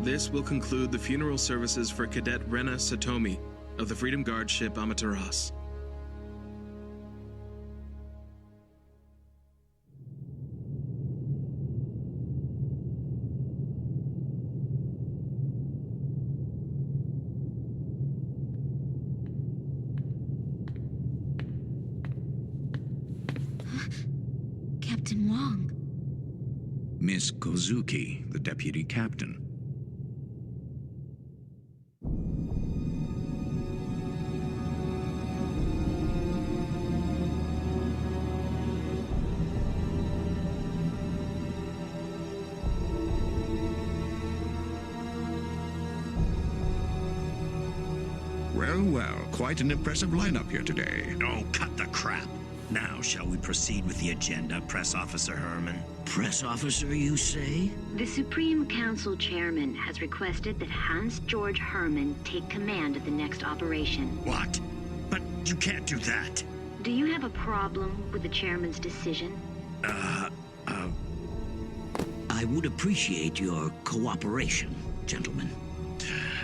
This will conclude the funeral services for Cadet Rena Satomi of the Freedom Guard ship Amaterasu. Captain Wong. Miss Kozuki, the deputy captain. Well, quite an impressive lineup here today. Oh, cut the crap. Now, shall we proceed with the agenda, Press Officer Herman? Press officer, you say? The Supreme Council Chairman has requested that Hans George Herman take command of the next operation. What? But you can't do that. Do you have a problem with the Chairman's decision? I would appreciate your cooperation, gentlemen.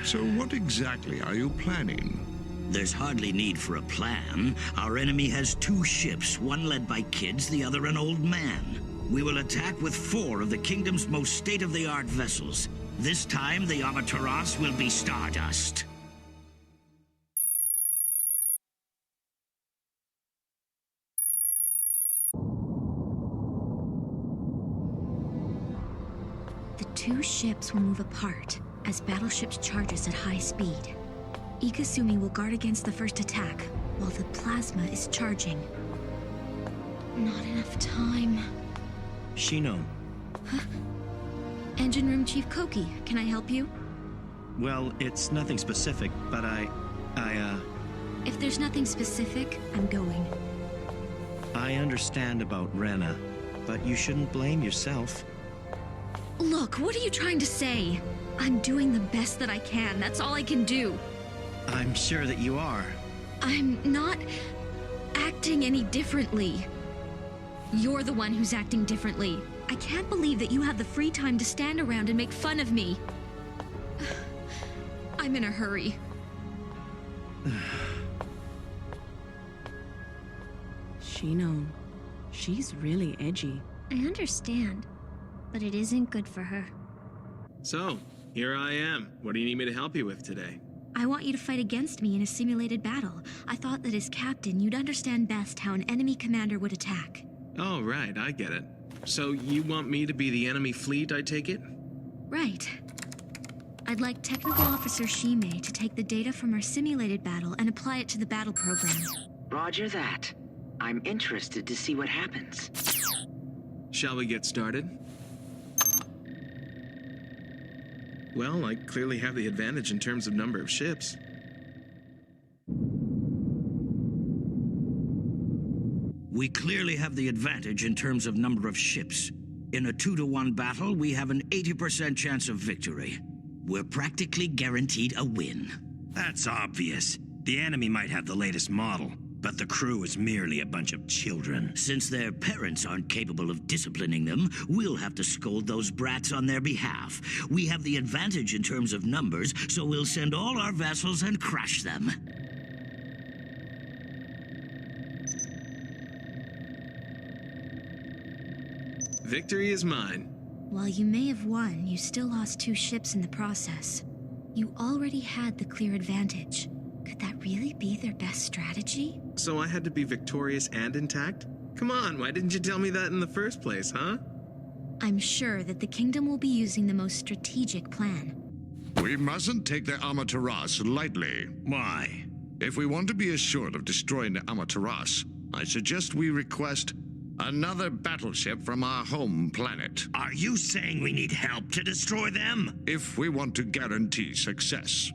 So what exactly are you planning? There's hardly need for a plan. Our enemy has 2 ships, one led by kids, the other an old man. We will attack with 4 of the kingdom's most state-of-the-art vessels. This time, the Amaterasu will be stardust. The 2 ships will move apart as battleships charge us at high speed. Ikasumi will guard against the first attack, while the plasma is charging. Not enough time. Shino. Huh? Engine Room Chief Koki, can I help you? Well, it's nothing specific, but If there's nothing specific, I'm going. I understand about Rena, but you shouldn't blame yourself. Look, what are you trying to say? I'm doing the best that I can. That's all I can do. I'm sure that you are. I'm not acting any differently. You're the one who's acting differently. I can't believe that you have the free time to stand around and make fun of me. I'm in a hurry. Shino, she's really edgy. I understand, but it isn't good for her. So, here I am. What do you need me to help you with today? I want you to fight against me in a simulated battle. I thought that as captain, you'd understand best how an enemy commander would attack. Oh, right, I get it. So you want me to be the enemy fleet, I take it? Right. I'd like Technical Officer Shimei to take the data from our simulated battle and apply it to the battle program. Roger that. I'm interested to see what happens. Shall we get started? Well, I clearly have the advantage in terms of number of ships. We clearly have the advantage in terms of number of ships. In a 2-to-1 battle, we have an 80% chance of victory. We're practically guaranteed a win. That's obvious. The enemy might have the latest model, but the crew is merely a bunch of children. Since their parents aren't capable of disciplining them, we'll have to scold those brats on their behalf. We have the advantage in terms of numbers, so we'll send all our vessels and crush them. Victory is mine. While you may have won, you still lost 2 ships in the process. You already had the clear advantage. Could that really be their best strategy? So I had to be victorious and intact? Come on, why didn't you tell me that in the first place, huh? I'm sure that the kingdom will be using the most strategic plan. We mustn't take the Amaterasu lightly. Why? If we want to be assured of destroying the Amaterasu, I suggest we request another battleship from our home planet. Are you saying we need help to destroy them? If we want to guarantee success.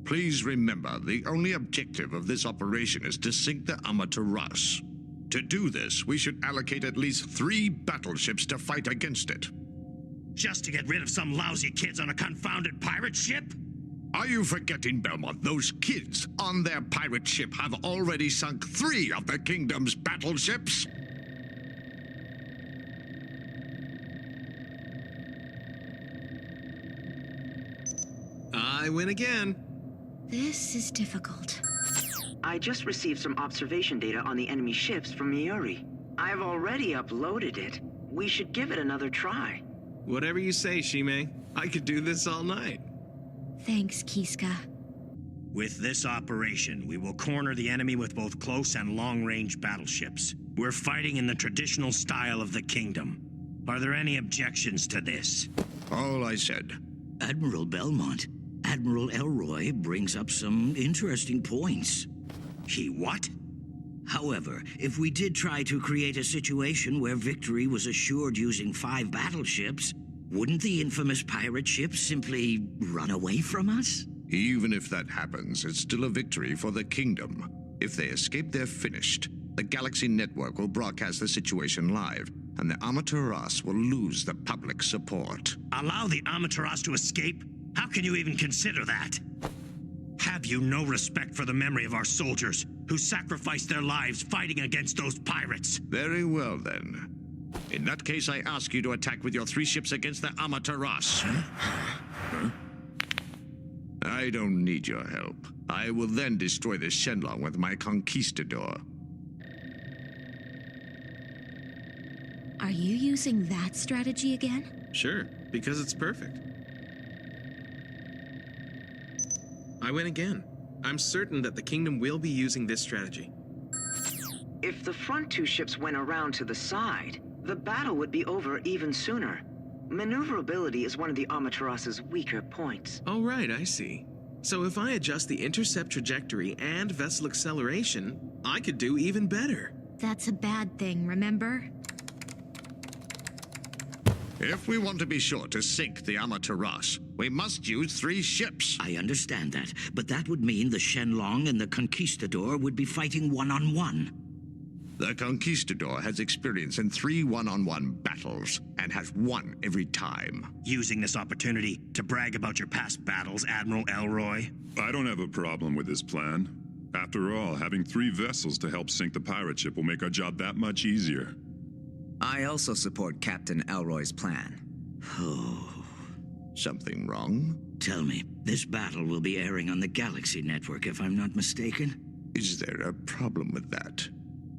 Please remember, the only objective of this operation is to sink the Amaterasu. To do this, we should allocate at least 3 battleships to fight against it. Just to get rid of some lousy kids on a confounded pirate ship? Are you forgetting, Belmont? Those kids on their pirate ship have already sunk 3 of the kingdom's battleships. I win again. This is difficult. I just received some observation data on the enemy ships from Miuri. I've already uploaded it. We should give it another try. Whatever you say, Shime. I could do this all night. Thanks, Kiska. With this operation, we will corner the enemy with both close and long-range battleships. We're fighting in the traditional style of the Kingdom. Are there any objections to this? All I said. Admiral Belmont, Admiral Elroy brings up some interesting points. He what? However, if we did try to create a situation where victory was assured using 5 battleships, wouldn't the infamous pirate ships simply run away from us? Even if that happens, it's still a victory for the Kingdom. If they escape, they're finished. The Galaxy Network will broadcast the situation live, and the Amaterasu will lose the public support. Allow the Amaterasu to escape? How can you even consider that? Have you no respect for the memory of our soldiers who sacrificed their lives fighting against those pirates? Very well, then. In that case, I ask you to attack with your 3 ships against the Amaterasu. I don't need your help. I will then destroy the Shenlong with my Conquistador. Are you using that strategy again? Sure, because it's perfect. I win again. I'm certain that the Kingdom will be using this strategy. If the front 2 ships went around to the side, the battle would be over even sooner. Maneuverability is one of the Amaterasu's weaker points. Oh, right, I see. So if I adjust the intercept trajectory and vessel acceleration, I could do even better. That's a bad thing, remember? If we want to be sure to sink the Amaterasu, we must use 3 ships. I understand that, but that would mean the Shenlong and the Conquistador would be fighting one-on-one. The Conquistador has experience in 3 one-on-one battles, and has won every time. Using this opportunity to brag about your past battles, Admiral Elroy? I don't have a problem with this plan. After all, having 3 vessels to help sink the pirate ship will make our job that much easier. I also support Captain Elroy's plan. Oh. Something wrong? Tell me, this battle will be airing on the Galaxy Network, if I'm not mistaken? Is there a problem with that?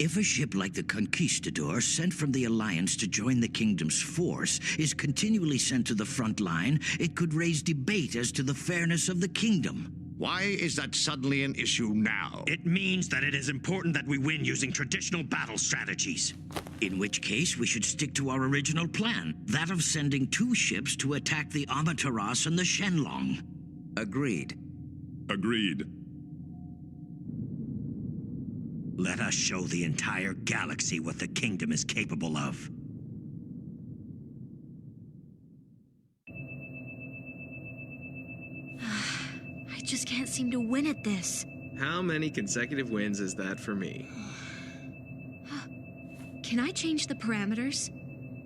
If a ship like the Conquistador, sent from the Alliance to join the Kingdom's force, is continually sent to the front line, it could raise debate as to the fairness of the Kingdom. Why is that suddenly an issue now? It means that it is important that we win using traditional battle strategies. In which case, we should stick to our original plan, that of sending 2 ships to attack the Amaterasu and the Shenlong. Agreed. Agreed. Let us show the entire galaxy what the Kingdom is capable of. I just can't seem to win at this. How many consecutive wins is that for me? Can I change the parameters?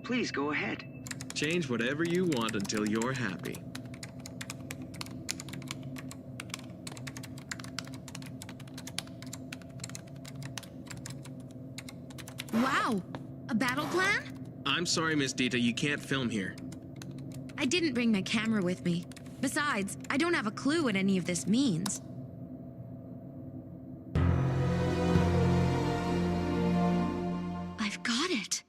Please go ahead. Change whatever you want until you're happy. Wow! A battle plan? I'm sorry, Miss Dita, you can't film here. I didn't bring my camera with me. Besides, I don't have a clue what any of this means. I've got it.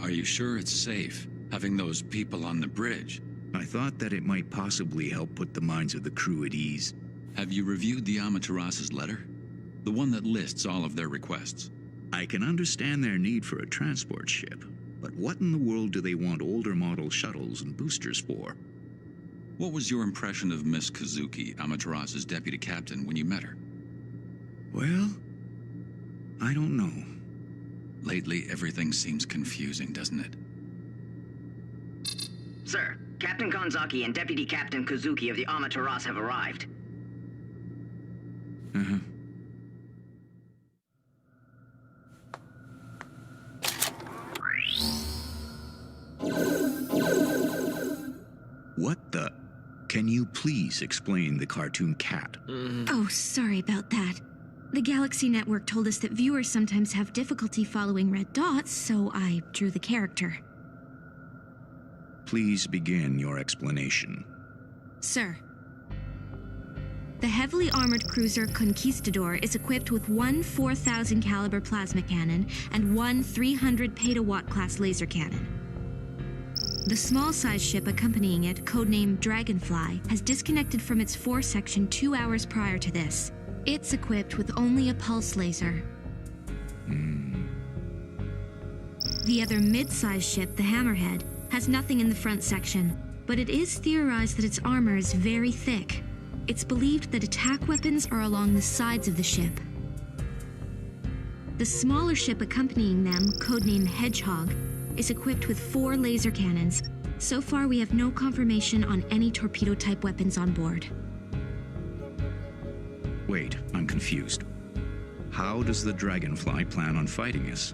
Are you sure it's safe, having those people on the bridge? I thought that it might possibly help put the minds of the crew at ease. Have you reviewed the Amaterasu's letter? The one that lists all of their requests. I can understand their need for a transport ship, but what in the world do they want older model shuttles and boosters for? What was your impression of Miss Kazuki, Amaterasu's deputy captain, when you met her? Well, I don't know. Lately, everything seems confusing, doesn't it? Sir, Captain Kanzaki and Deputy Captain Kazuki of the Amaterasu have arrived. What the? Can you please explain the cartoon cat? Oh, sorry about that. The Galaxy Network told us that viewers sometimes have difficulty following red dots, so I drew the character. Please begin your explanation. Sir. The heavily armored cruiser Conquistador is equipped with one 4,000 caliber plasma cannon and one 300 petawatt class laser cannon. The small-sized ship accompanying it, codenamed Dragonfly, has disconnected from its section 2 hours prior to this. It's equipped with only a pulse laser. The other mid-sized ship, the Hammerhead, has nothing in the front section, but it is theorized that its armor is very thick. It's believed that attack weapons are along the sides of the ship. The smaller ship accompanying them, codenamed Hedgehog, is equipped with 4 laser cannons. So far, we have no confirmation on any torpedo-type weapons on board. Wait, I'm confused. How does the Dragonfly plan on fighting us?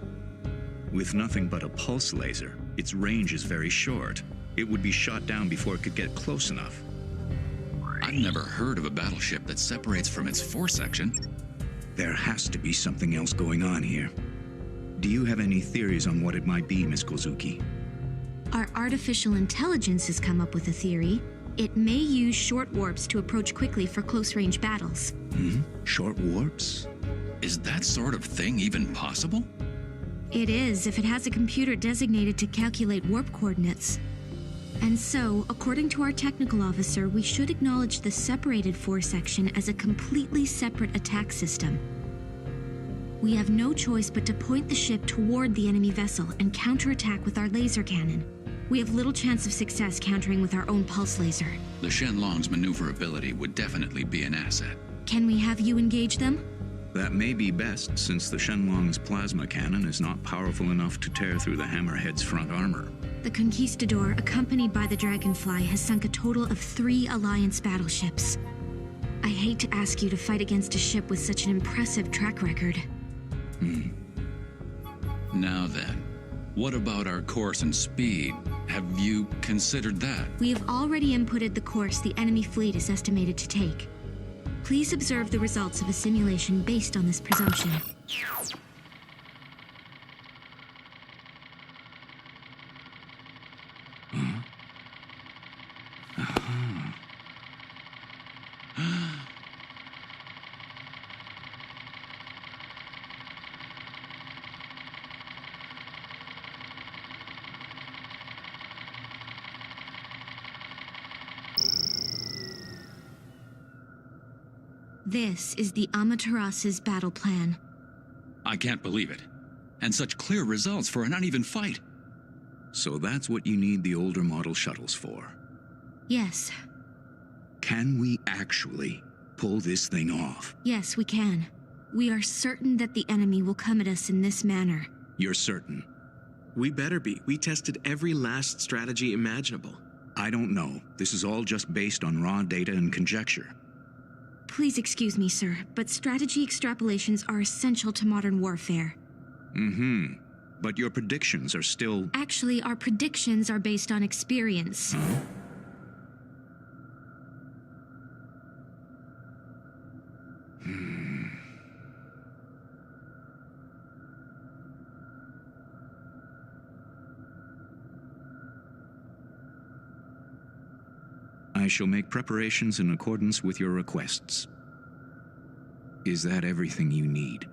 With nothing but a pulse laser, its range is very short. It would be shot down before it could get close enough. I've never heard of a battleship that separates from its section. There has to be something else going on here. Do you have any theories on what it might be, Miss Kozuki? Our artificial intelligence has come up with a theory. It may use short warps to approach quickly for close-range battles. Short warps? Is that sort of thing even possible? It is, if it has a computer designated to calculate warp coordinates. And so, according to our technical officer, we should acknowledge the separated section as a completely separate attack system. We have no choice but to point the ship toward the enemy vessel and counterattack with our laser cannon. We have little chance of success countering with our own pulse laser. The Shenlong's maneuverability would definitely be an asset. Can we have you engage them? That may be best, since the Shenlong's plasma cannon is not powerful enough to tear through the Hammerhead's front armor. The Conquistador, accompanied by the Dragonfly, has sunk a total of 3 Alliance battleships. I hate to ask you to fight against a ship with such an impressive track record. Now then, what about our course and speed? Have you considered that? We have already inputted the course the enemy fleet is estimated to take. Please observe the results of a simulation based on this presumption. This is the Amateras's battle plan. I can't believe it. And such clear results for an uneven fight. So that's what you need the older model shuttles for? Yes. Can we actually pull this thing off? Yes, we can. We are certain that the enemy will come at us in this manner. You're certain? We better be. We tested every last strategy imaginable. I don't know. This is all just based on raw data and conjecture. Please excuse me, sir, but strategy extrapolations are essential to modern warfare. But your predictions are still... Actually, our predictions are based on experience. I shall make preparations in accordance with your requests. Is that everything you need?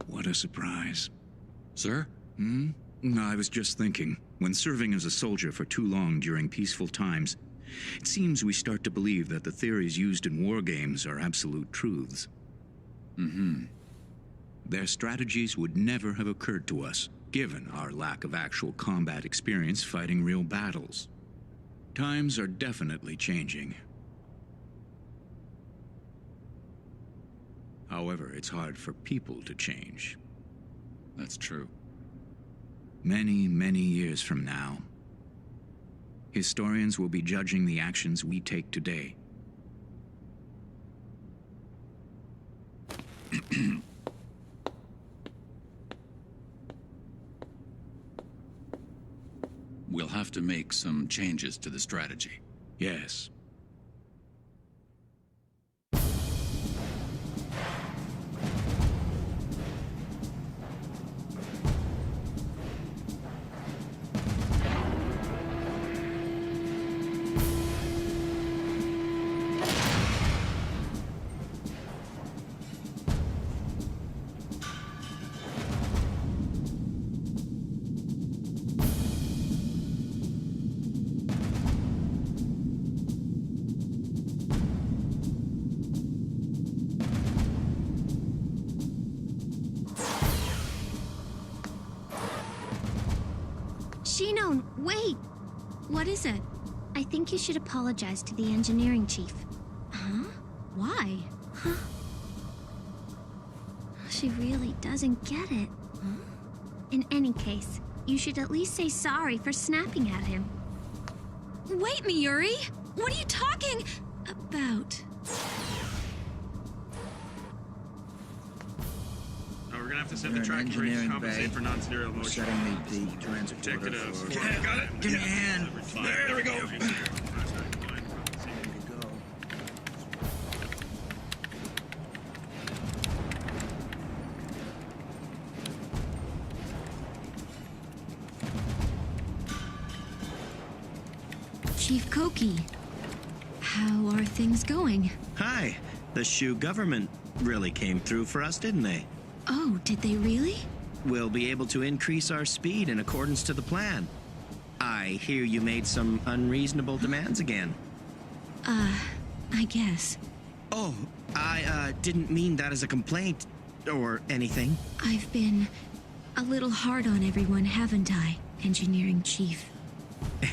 What a surprise. Sir? I was just thinking, when serving as a soldier for too long during peaceful times, it seems we start to believe that the theories used in war games are absolute truths. Their strategies would never have occurred to us, given our lack of actual combat experience fighting real battles. Times are definitely changing. However, it's hard for people to change. That's true. Many, many years from now, historians will be judging the actions we take today. We'll have to make some changes to the strategy. Yes. Shinon, wait! What is it? I think you should apologize to the engineering chief. Huh? Why? Huh? She really doesn't get it. Huh? In any case, you should at least say sorry for snapping at him. Wait, Miyuri! What are you talking about? We're gonna have to set the track rates to compensate for non-serial motion. Setting the transporter for... Yeah, got it. Give me a hand. There we go. Chief Koki, how are things going? Hi. The Shu government really came through for us, didn't they? Oh, did they really? We'll be able to increase our speed in accordance to the plan. I hear you made some unreasonable demands again. I guess. Oh, I didn't mean that as a complaint or anything. I've been a little hard on everyone, haven't I, Engineering Chief?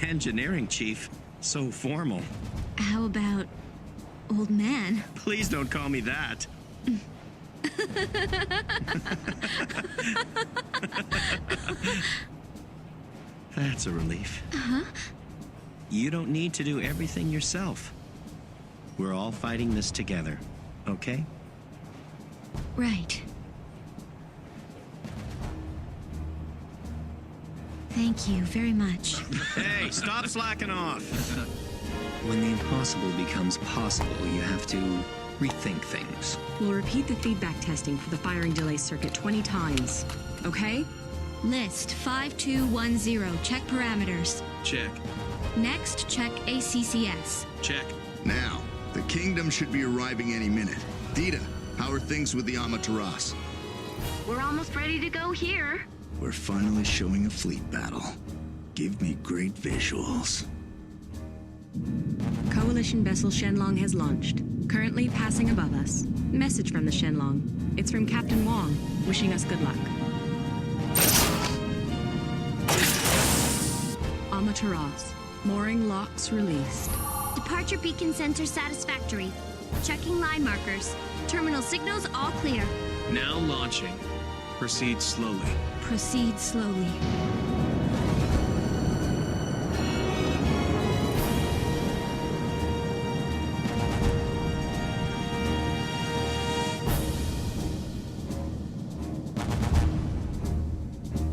Engineering Chief? So formal. How about old man? Please don't call me that. That's a relief. Uh-huh. You don't need to do everything yourself. We're all fighting this together, okay? Right. Thank you very much. Hey, stop slacking off! When the impossible becomes possible, you have to rethink things. We'll repeat the feedback testing for the firing delay circuit 20 times, okay? List 5210. Check parameters. Check. Next, check ACCS. Check. Now, the kingdom should be arriving any minute. Dita, how are things with the Amaterasu? We're almost ready to go here. We're finally showing a fleet battle. Give me great visuals. Coalition vessel Shenlong has launched. Currently passing above us. Message from the Shenlong. It's from Captain Wong, wishing us good luck. Amaterasu. Mooring locks released. Departure beacon sensor satisfactory. Checking line markers. Terminal signals all clear. Now launching. Proceed slowly. Proceed slowly.